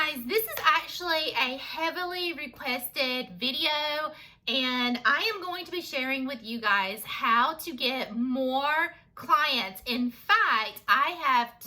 Guys, this is actually a heavily requested video, and I am going to be sharing with you guys how to get more clients. In fact, I have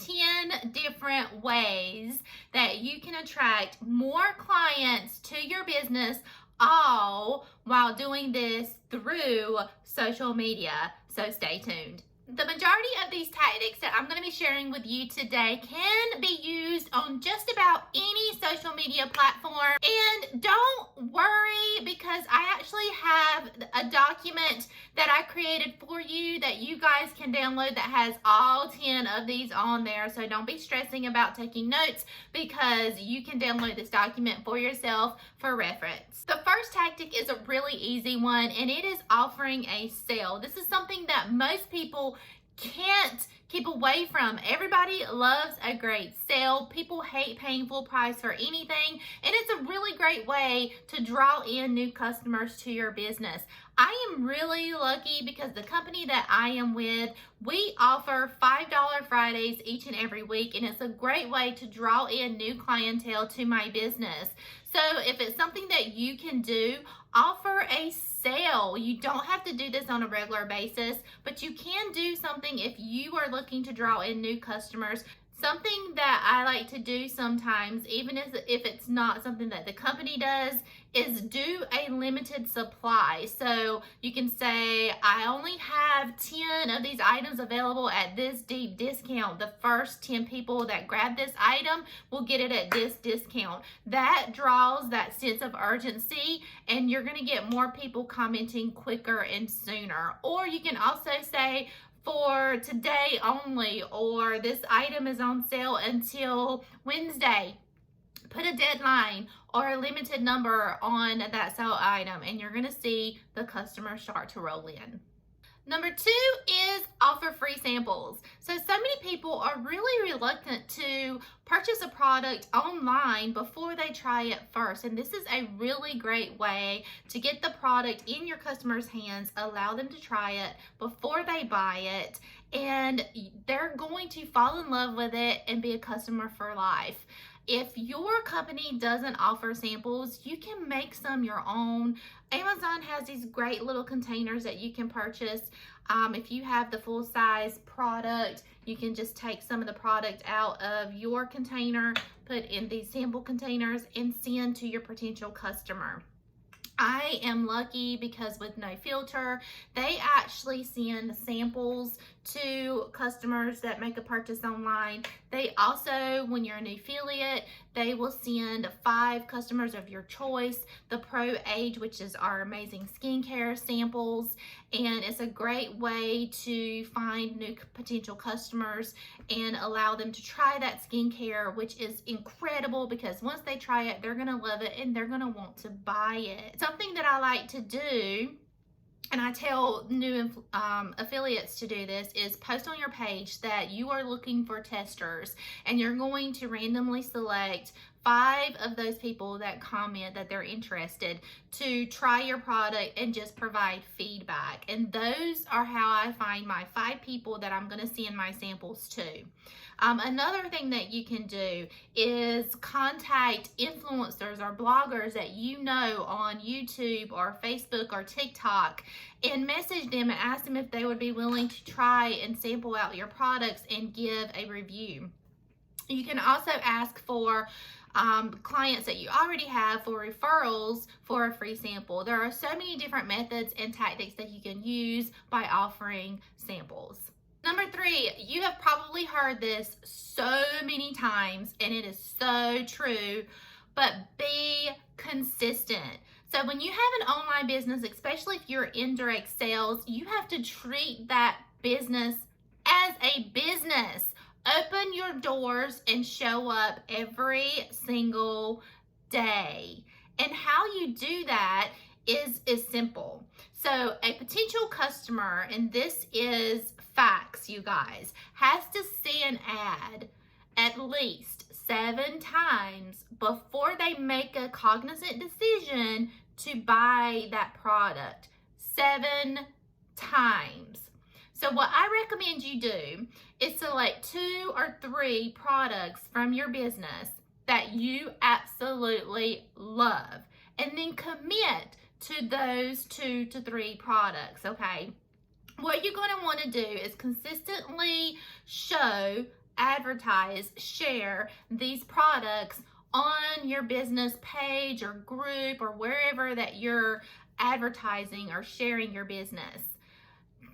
10 different ways that you can attract more clients to your business, all while doing this through social media. So stay tuned. The majority of these tactics that I'm going to be sharing with you today can be used on just about any social media platform. And don't worry, because I actually have a document that I created for you that you guys can download that has all 10 of these on there. So don't be stressing about taking notes, because you can download this document for yourself for reference. The first tactic is a really easy one, and it is offering a sale. This is something that most people can't keep away from. Everybody loves a great sale. People hate paying full price for anything, and it's a really great way to draw in new customers to your business. I am really lucky because the company that I am with, we offer $5 Fridays each and every week, and it's a great way to draw in new clientele to my business. So if it's something that you can do, offer a sale. You don't have to do this on a regular basis, but you can do something if you are looking to draw in new customers. Something that I like to do sometimes, even if it's not something that the company does, is do a limited supply. So you can say, I only have 10 of these items available at this deep discount. The first 10 people that grab this item will get it at this discount. That draws that sense of urgency, and you're going to get more people commenting quicker and sooner. Or you can also say, for today only, or this item is on sale until Wednesday. Put a deadline or a limited number on that sale item, and you're going to see the customers start to roll in. Number 2 is offer free samples. So many people are really reluctant to purchase a product online before they try it first. And this is a really great way to get the product in your customers' hands, allow them to try it before they buy it, and they're going to fall in love with it and be a customer for life. If your company doesn't offer samples, you can make some your own. Amazon has these great little containers that you can purchase. If you have the full size product, you can just take some of the product out of your container, put in these sample containers, and send to your potential customer. I am lucky because with No Filter, they actually send samples to customers that make a purchase online. They also, when you're an affiliate, they will send 5 customers of your choice the Pro Age, which is our amazing skincare samples. And it's a great way to find new potential customers and allow them to try that skincare, which is incredible, because once they try it, they're going to love it and they're going to want to buy it. Something that I like to do, and I tell new affiliates to do this, is post on your page that you are looking for testers, and you're going to randomly select 5 of those people that comment that they're interested to try your product and just provide feedback. And those are how I find my 5 people that I'm going to send my samples to. Another thing that you can do is contact influencers or bloggers that you know on YouTube or Facebook or TikTok, and message them and ask them if they would be willing to try and sample out your products and give a review. You can also ask for clients that you already have for referrals for a free sample. There are so many different methods and tactics that you can use by offering samples. Number 3, you have probably heard this so many times, and it is so true, but be consistent. So when you have an online business, especially if you're in direct sales, you have to treat that business as a business. Open your doors and show up every single day. And how you do that is simple. So a potential customer, and this is facts, you guys, has to see an ad at least 7 times before they make a cognizant decision to buy that product. 7 times. So what I recommend you do is select 2 or 3 products from your business that you absolutely love, and then commit to those 2 to 3 products, okay? What you're going to want to do is consistently show, advertise, share these products on your business page or group or wherever that you're advertising or sharing your business.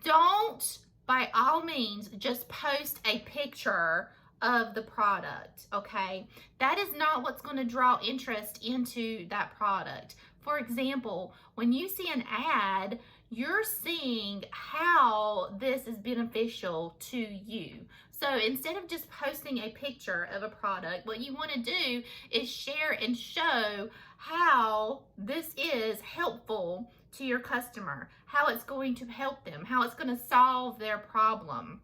Don't, by all means, just post a picture of the product, okay? That is not what's going to draw interest into that product. For example, when you see an ad, you're seeing how this is beneficial to you. So instead of just posting a picture of a product, what you want to do is share and show how this is helpful to your customer, how it's going to help them, how it's going to solve their problem.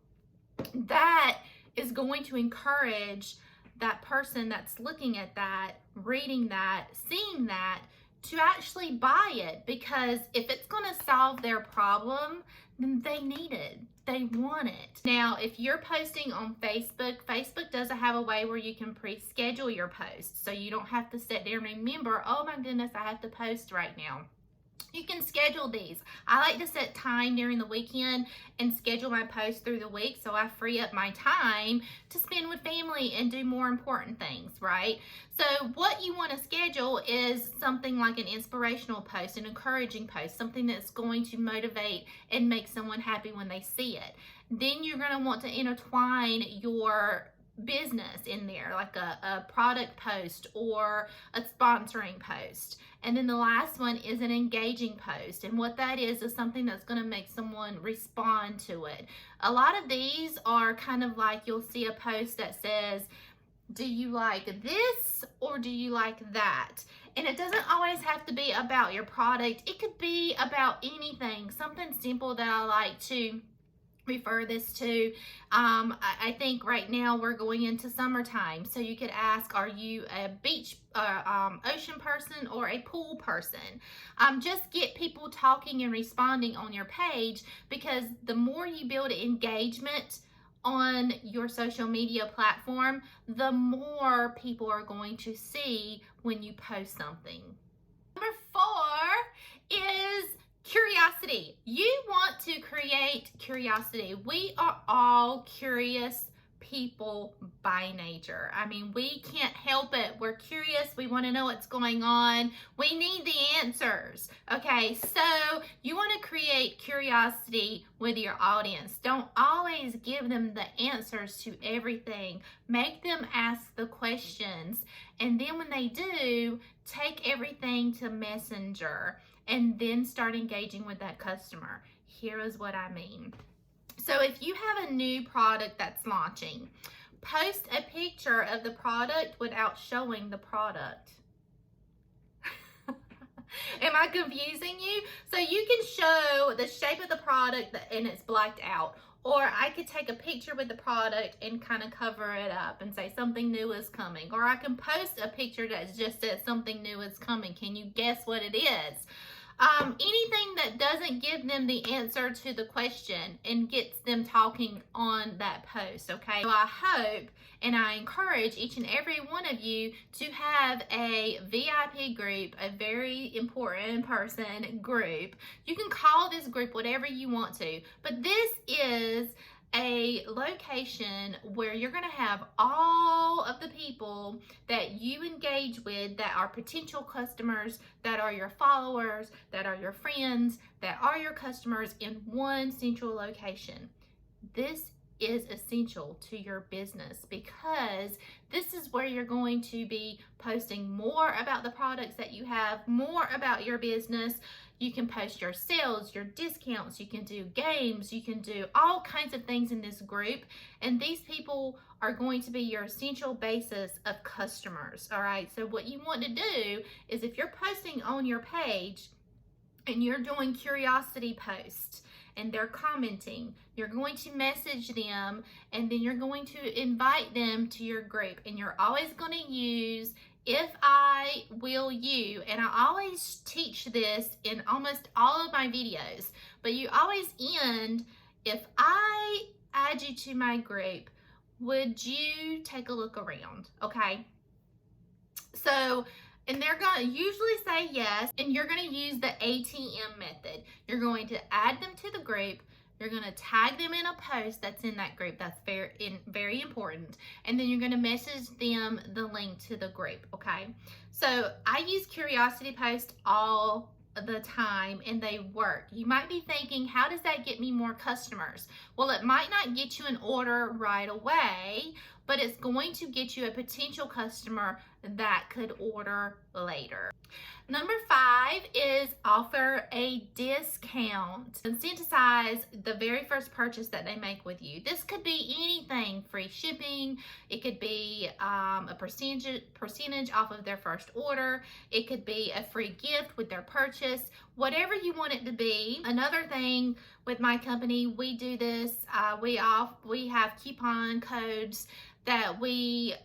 That is going to encourage that person that's looking at that, reading that, seeing that, to actually buy it, because if it's going to solve their problem, then they need it. They want it. Now, if you're posting on Facebook, Facebook doesn't have a way where you can pre-schedule your posts. So you don't have to sit there and remember, oh my goodness, I have to post right now. You can schedule these. I like to set time during the weekend and schedule my posts through the week so I free up my time to spend with family and do more important things, right? So what you want to schedule is something like an inspirational post, an encouraging post, something that's going to motivate and make someone happy when they see it. Then you're going to want to intertwine your business in there, like a product post or a sponsoring post. And then the last one is an engaging post. And what that is something that's going to make someone respond to it. A lot of these are kind of like, you'll see a post that says, do you like this or do you like that? And it doesn't always have to be about your product. It could be about anything, something simple that I like to refer this to. I think right now we're going into summertime, so you could ask, are you a beach ocean person or a pool person? Just get people talking and responding on your page, because the more you build engagement on your social media platform, the more people are going to see when you post something. Number 4 is curiosity. You want to create curiosity. We are all curious people by nature. I mean, we can't help it. We're curious. We want to know what's going on. We need the answers. Okay, so you want to create curiosity with your audience. Don't always give them the answers to everything. Make them ask the questions. And then when they do, take everything to Messenger and then start engaging with that customer. Here is what I mean. So if you have a new product that's launching, post a picture of the product without showing the product. Am I confusing you? So you can show the shape of the product and it's blacked out. Or I could take a picture with the product and kind of cover it up and say something new is coming. Or I can post a picture that just says something new is coming. Can you guess what it is? Anything that doesn't give them the answer to the question and gets them talking on that post, okay? So I hope and I encourage each and every one of you to have a VIP group, a very important person group. You can call this group whatever you want to, but this is a location where you're going to have all of the people that you engage with that are potential customers, that are your followers, that are your friends, that are your customers in one central location. This is essential to your business, because this is where you're going to be posting more about the products that you have, more about your business. You can post your sales, your discounts, you can do games, you can do all kinds of things in this group. And these people are going to be your essential basis of customers, all right? So what you want to do is, if you're posting on your page and you're doing curiosity posts and they're commenting, you're going to message them and then you're going to invite them to your group. And you're always going to use if I will you, and I always teach this in almost all of my videos, but you always end, if I add you to my group, would you take a look around, okay? So, and they're going to usually say yes, and you're going to use the ATM method. You're going to add them to the group. You're going to tag them in a post that's in that group. That's very important. And then you're going to message them the link to the group, okay? So I use curiosity posts all the time, and they work. You might be thinking, how does that get me more customers? Well, it might not get you an order right away, but it's going to get you a potential customer that could order later. Number 5 is offer a discount. Incentivize the very first purchase that they make with you. This could be anything: free shipping. It could be a percentage off of their first order. It could be a free gift with their purchase. Whatever you want it to be. Another thing with my company, we do this. We have coupon codes that we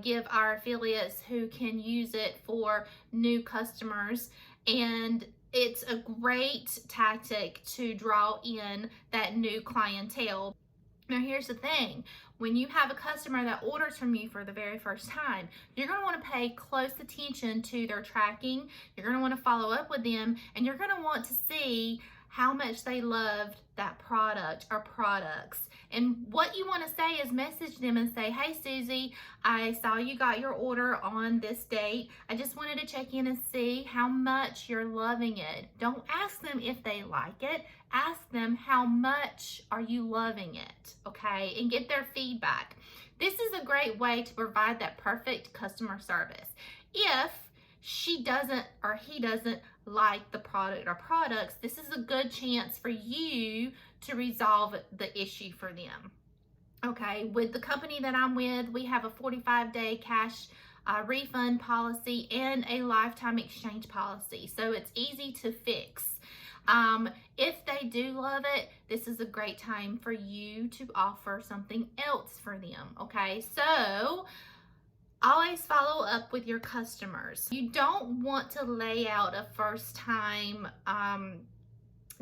give our affiliates who can use it for new customers, and it's a great tactic to draw in that new clientele. Now here's the thing, when you have a customer that orders from you for the very first time, you're going to want to pay close attention to their tracking. You're going to want to follow up with them, and you're going to want to see how much they loved that product or products. And what you want to say is message them and say, hey Susie, I saw you got your order on this date. I just wanted to check in and see how much you're loving it. Don't ask them if they like it. Ask them how much are you loving it, okay? And get their feedback. This is a great way to provide that perfect customer service. If she doesn't or he doesn't like the product or products, this is a good chance for you to resolve the issue for them. Okay, with the company that I'm with, we have a 45-day cash refund policy and a lifetime exchange policy, so it's easy to fix. If they do love it, this is a great time for you to offer something else for them. Okay, so always follow up with your customers. You don't want to lay out a first time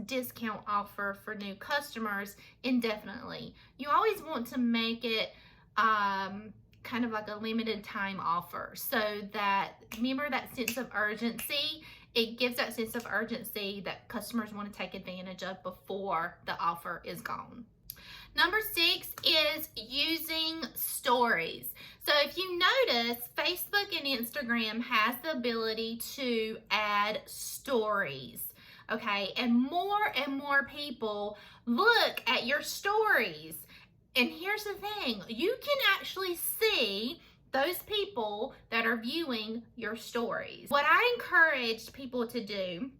discount offer for new customers indefinitely. You always want to make it kind of like a limited time offer, so that, remember that sense of urgency, it gives that sense of urgency that customers want to take advantage of before the offer is gone. Number 6 is using stories. So if you notice, Facebook and Instagram has the ability to add stories, okay? And more people look at your stories. And here's the thing, you can actually see those people that are viewing your stories. What I encourage people to do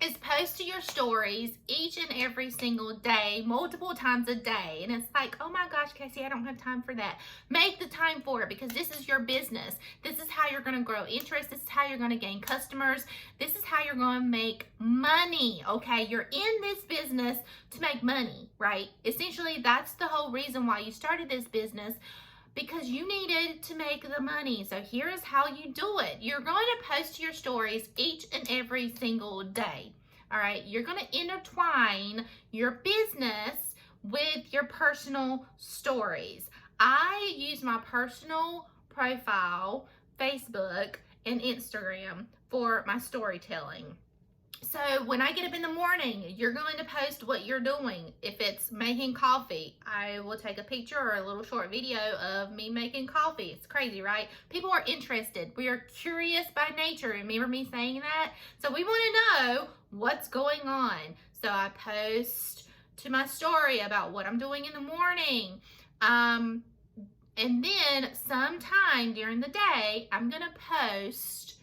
is post to your stories each and every single day, multiple times a day. And it's like, oh my gosh, Casey, I don't have time for that. Make the time for it, because this is your business. This is how you're going to grow interest. This is how you're going to gain customers. This is how you're going to make money, okay? You're in this business to make money, right? Essentially, that's the whole reason why you started this business, because you needed to make the money. So here is how you do it. You're going to post your stories each and every single day. All right, you're going to intertwine your business with your personal stories. I use my personal profile, Facebook and Instagram, for my storytelling. So when I get up in the morning, you're going to post what you're doing. If it's making coffee, I will take a picture or a little short video of me making coffee. It's crazy, right? People are interested. We are curious by nature. Remember me saying that? So we want to know what's going on. So I post to my story about what I'm doing in the morning. And then sometime during the day, I'm going to post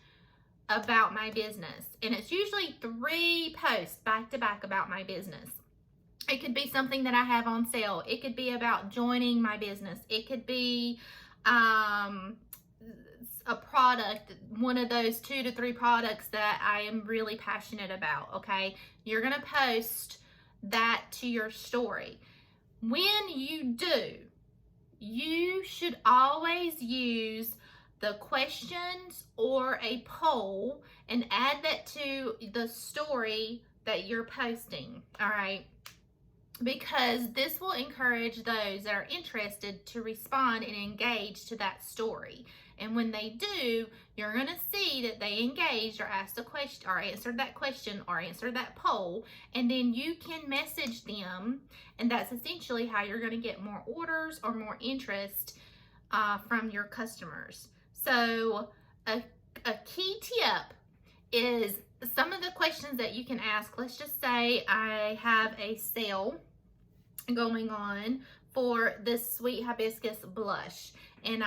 about my business, and it's usually 3 posts back to back about my business. It could be something that I have on sale. It could be about joining my business. It could be a product, one of those 2 to 3 products that I am really passionate about, okay? You're gonna post that to your story. When you do, you should always use the questions or a poll and add that to the story that you're posting, all right? Because this will encourage those that are interested to respond and engage to that story. And when they do, you're going to see that they engaged or asked a question or answered that question or answered that poll. And then you can message them. And that's essentially how you're going to get more orders or more interest from your customers. So a key tip is some of the questions that you can ask. Let's just say I have a sale going on for this Sweet Hibiscus blush, and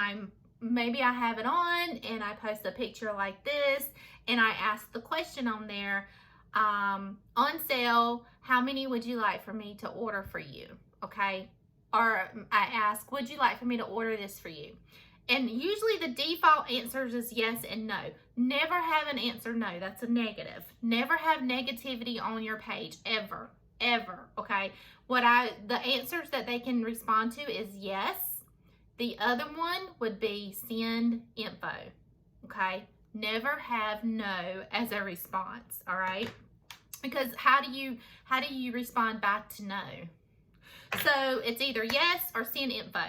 maybe I have it on and I post a picture like this, and I ask the question on there, on sale, how many would you like for me to order for you? Okay. Or I ask, would you like for me to order this for you? And usually the default answers is yes and no. Never have an answer no. That's a negative. Never have negativity on your page, ever, okay? The answers that they can respond to is yes. The other one would be send info, okay? Never have no as a response, all right? Because how do you respond back to no? So it's either yes or send info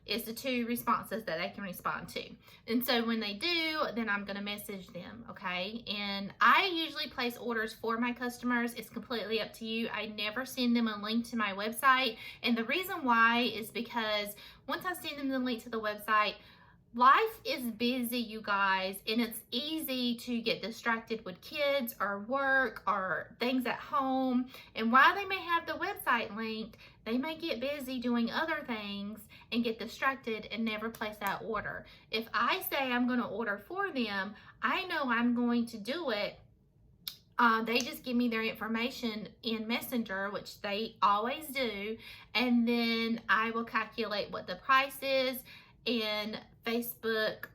is the two responses that they can respond to. And so when they do, then I'm going to message them, okay? And I usually place orders for my customers. It's completely up to you. I never send them a link to my website. And the reason why is because once I send them the link to the website, life is busy, you guys, and it's easy to get distracted with kids or work or things at home. And while they may have the website linked, they may get busy doing other things and get distracted and never place that order. If I say I'm going to order for them, I know I'm going to do it. They just give me their information in Messenger, which they always do, and then I will calculate what the price is and Facebook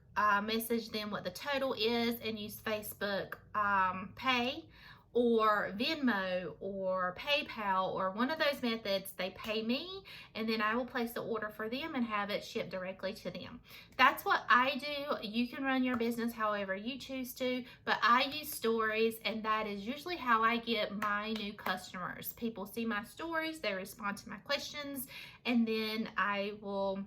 message them what the total is and use Facebook Pay or Venmo or PayPal or one of those methods. They pay me and then I will place the order for them and have it shipped directly to them. That's what I do. You can run your business however you choose to, but I use stories, and that is usually how I get my new customers. People see my stories, they respond to my questions, and then I will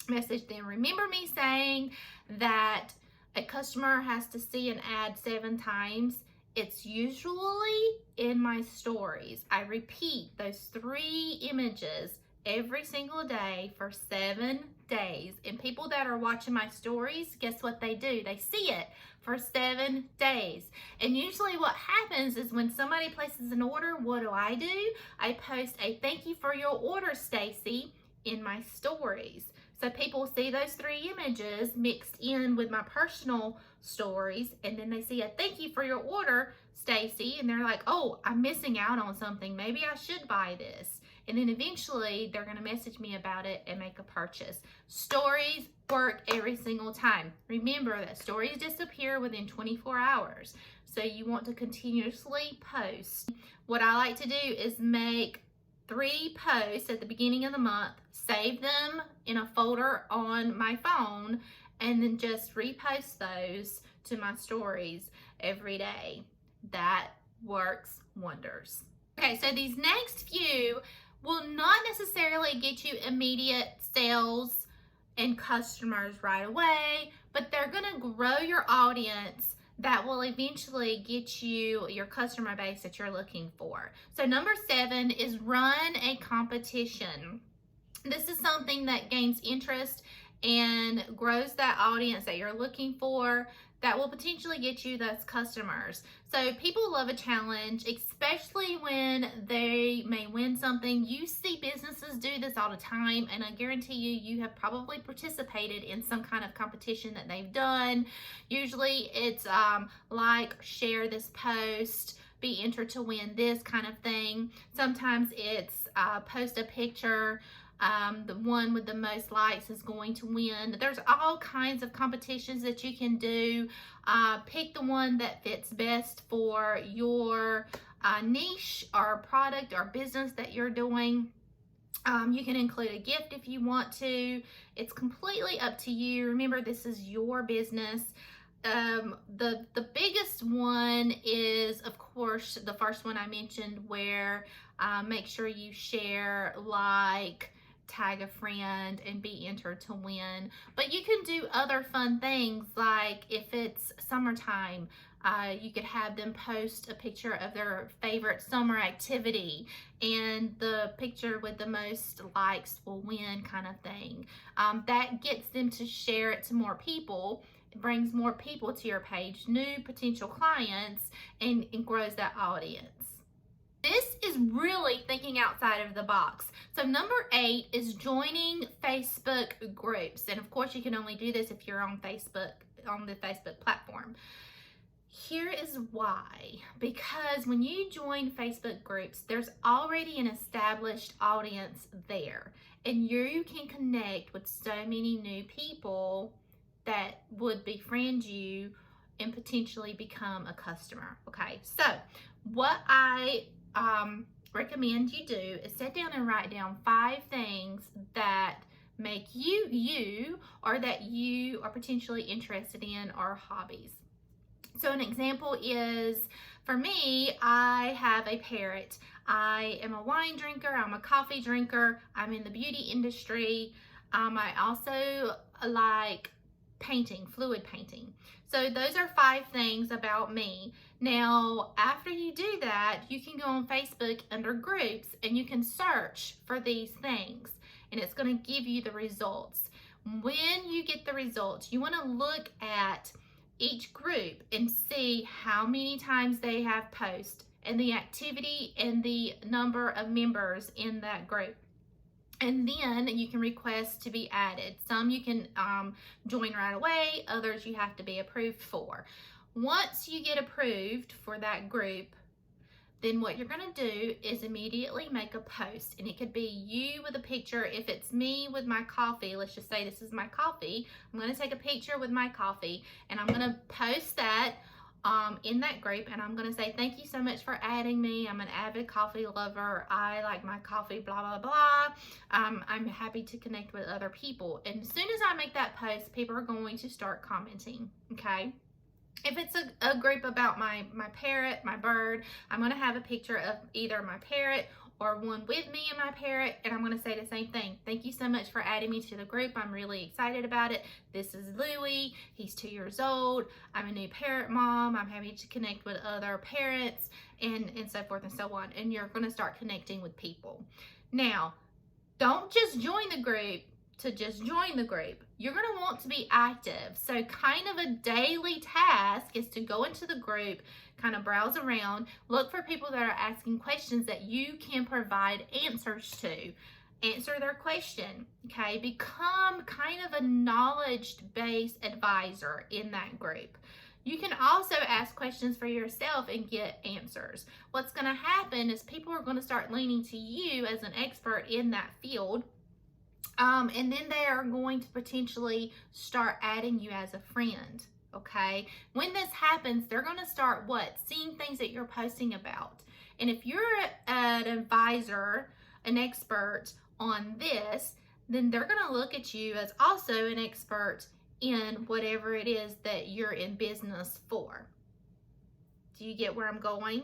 message them. Remember me saying that a customer has to see an ad 7 times? It's usually in my stories. I repeat those 3 images every single day for 7 days. And people that are watching my stories, guess what they do? They see it for 7 days. And usually what happens is when somebody places an order, what do? I post a thank you for your order, Stacy, in my stories. So people see those 3 images mixed in with my personal stories, and then they see a thank you for your order, Stacy, and they're like, oh, I'm missing out on something. Maybe I should buy this. And then eventually they're going to message me about it and make a purchase. Stories work every single time. Remember that stories disappear within 24 hours. So you want to continuously post. What I like to do is make 3 posts at the beginning of the month, save them in a folder on my phone, and then just repost those to my stories every day. That works wonders. Okay, so these next few will not necessarily get you immediate sales and customers right away, but they're gonna grow your audience that will eventually get you your customer base that you're looking for. So number 7 is run a competition. This is something that gains interest and grows that audience that you're looking for that will potentially get you those customers. So people love a challenge, especially when they may win something. You see businesses do this all the time, and I guarantee you have probably participated in some kind of competition that they've done. Usually it's like, share this post, be entered to win this kind of thing. Sometimes it's post a picture. The one with the most likes is going to win. There's all kinds of competitions that you can do. Pick the one that fits best for your niche or product or business that you're doing. You can include a gift if you want to. It's completely up to you. Remember, this is your business. The biggest one is, of course, the first one I mentioned, where make sure you share, like, tag a friend and be entered to win. But you can do other fun things, like if it's summertime, you could have them post a picture of their favorite summer activity, and the picture with the most likes will win, kind of thing. That gets them to share it to more people. It brings more people to your page, new potential clients, and grows that audience. This is really thinking outside of the box. So number 8 is joining Facebook groups. And of course, you can only do this if you're on Facebook, on the Facebook platform. Here is why. Because when you join Facebook groups, there's already an established audience there, and you can connect with so many new people that would befriend you and potentially become a customer. Okay, so what I recommend you do is sit down and write down 5 things that make you you, or that you are potentially interested in, or hobbies. So an example is, for me, I have a parrot. I am a wine drinker, I'm a coffee drinker, I'm in the beauty industry. I also like painting, fluid painting. So those are 5 things about me. Now, after you do that, you can go on Facebook under groups and you can search for these things, and it's going to give you the results. When you get the results, you want to look at each group and see how many times they have posts and the activity and the number of members in that group. And then you can request to be added. Some you can join right away, others you have to be approved for. Once you get approved for that group, then what you're going to do is immediately make a post. And it could be you with a picture. If it's me with my coffee, let's just say this is my coffee, I'm going to take a picture with my coffee, and I'm going to post that in that group, and I'm going to say, thank you so much for adding me. I'm an avid coffee lover. I like my coffee, blah, blah, blah. I'm happy to connect with other people. And as soon as I make that post, people are going to start commenting, okay? If it's a group about my parrot, my bird, I'm going to have a picture of either my parrot or one with me and my parrot, and I'm going to say the same thing. Thank you so much for adding me to the group. I'm really excited about it. This is Louie. He's 2 years old. I'm a new parrot mom. I'm happy to connect with other parents, and so forth and so on. And you're going to start connecting with people. Now, don't just join the group to just join the group. You're going to want to be active. So kind of a daily task is to go into the group, kind of browse around, look for people that are asking questions that you can provide answers to. Answer their question, okay? Become kind of a knowledge-based advisor in that group. You can also ask questions for yourself and get answers. What's going to happen is people are going to start leaning to you as an expert in that field. And then they are going to potentially start adding you as a friend, okay? When this happens, they're going to start seeing things that you're posting about. And if you're an advisor, an expert on this, then they're going to look at you as also an expert in whatever it is that you're in business for. Do you get where I'm going?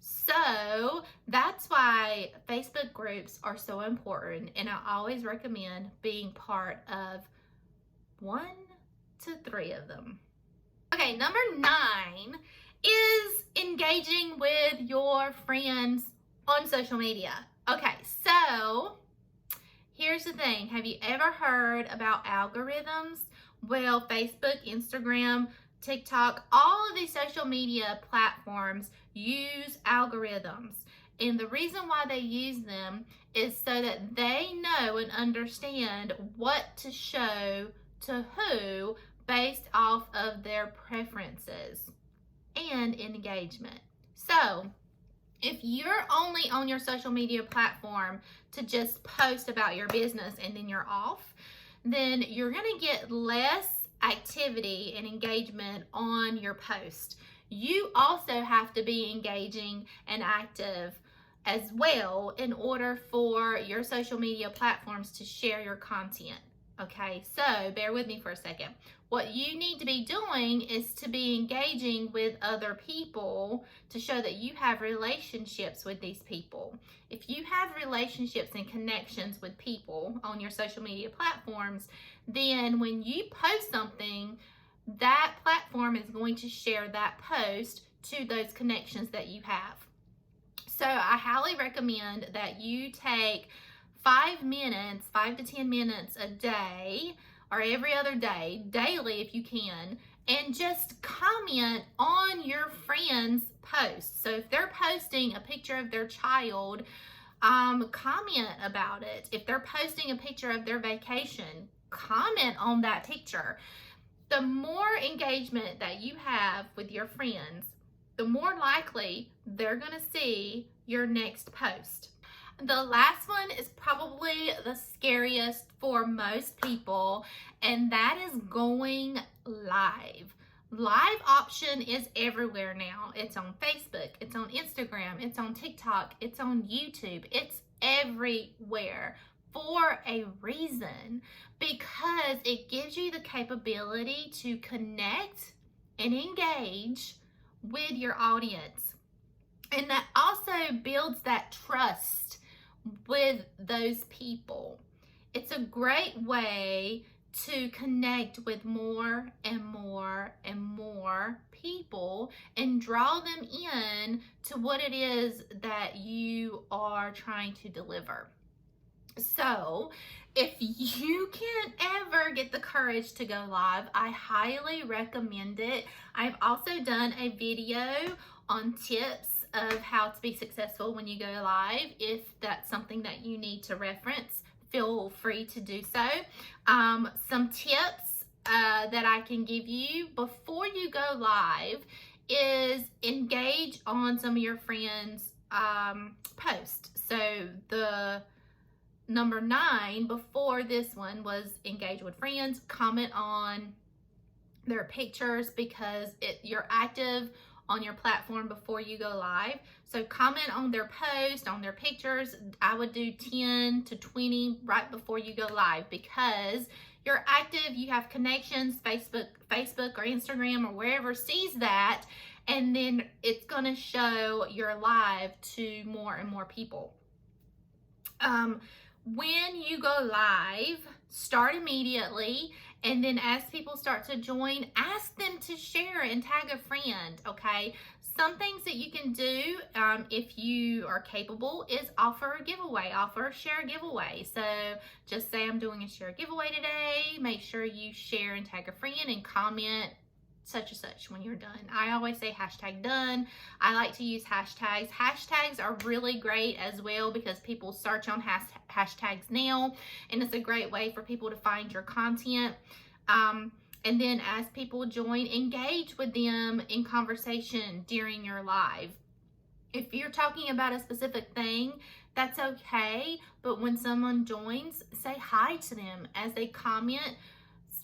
So that's why Facebook groups are so important, and I always recommend being part of 1 to 3 of them. Okay, number 9 is engaging with your friends on social media. Okay, so here's the thing. Have you ever heard about algorithms? Well, Facebook, Instagram, TikTok, all of these social media platforms use algorithms. And the reason why they use them is so that they know and understand what to show to who based off of their preferences and engagement. So if you're only on your social media platform to just post about your business and then you're off, then you're going to get less activity and engagement on your post. You also have to be engaging and active as well in order for your social media platforms to share your content. Okay, so bear with me for a second. What you need to be doing is to be engaging with other people to show that you have relationships with these people. If you have relationships and connections with people on your social media platforms, then when you post something, that platform is going to share that post to those connections that you have. So I highly recommend that you take 5 to 10 minutes a day or every other day, daily if you can, and just comment on your friends' posts. So if they're posting a picture of their child, comment about it. If they're posting a picture of their vacation, comment on that picture. The more engagement that you have with your friends, the more likely they're going to see your next post. The last one is probably the scariest for most people, and that is going live. Live option is everywhere now. It's on Facebook, it's on Instagram, it's on TikTok, it's on YouTube, it's everywhere for a reason, because it gives you the capability to connect and engage with your audience. And that also builds that trust with those people. It's a great way to connect with more and more and more people and draw them in to what it is that you are trying to deliver. So if you can't ever get the courage to go live, I highly recommend it. I've also done a video on tips of how to be successful when you go live. If that's something that you need to reference, feel free to do so. Some tips that I can give you before you go live is engage on some of your friends' posts. So the number 9 before this one was engage with friends. Comment on their pictures, because you're active on your platform before you go live. So comment on their post, on their pictures. I would do 10 to 20 right before you go live, because you're active, you have connections, Facebook or Instagram or wherever sees that, and then it's gonna show your live to more and more people. When you go live, start immediately, and then as people start to join, ask them to share and tag a friend, okay? Some things that you can do, if you are capable, is offer a giveaway, offer a share giveaway. So just say, I'm doing a share giveaway today. Make sure you share and tag a friend and comment such and such when you're done. I always say hashtag done. I like to use hashtags. Hashtags are really great as well, because people search on hashtags now, and it's a great way for people to find your content. And then as people join, engage with them in conversation during your live. If you're talking about a specific thing, that's okay, but when someone joins, say hi to them as they comment.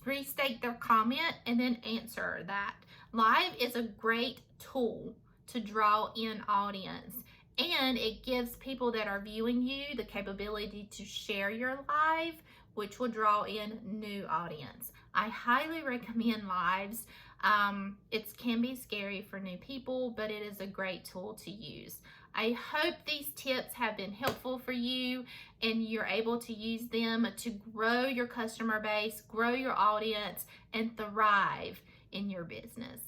Restate their comment and then answer that. Live is a great tool to draw in audience, and it gives people that are viewing you the capability to share your live, which will draw in new audience. I highly recommend lives. It can be scary for new people, but it is a great tool to use. I hope these tips have been helpful for you, and you're able to use them to grow your customer base, grow your audience, and thrive in your business.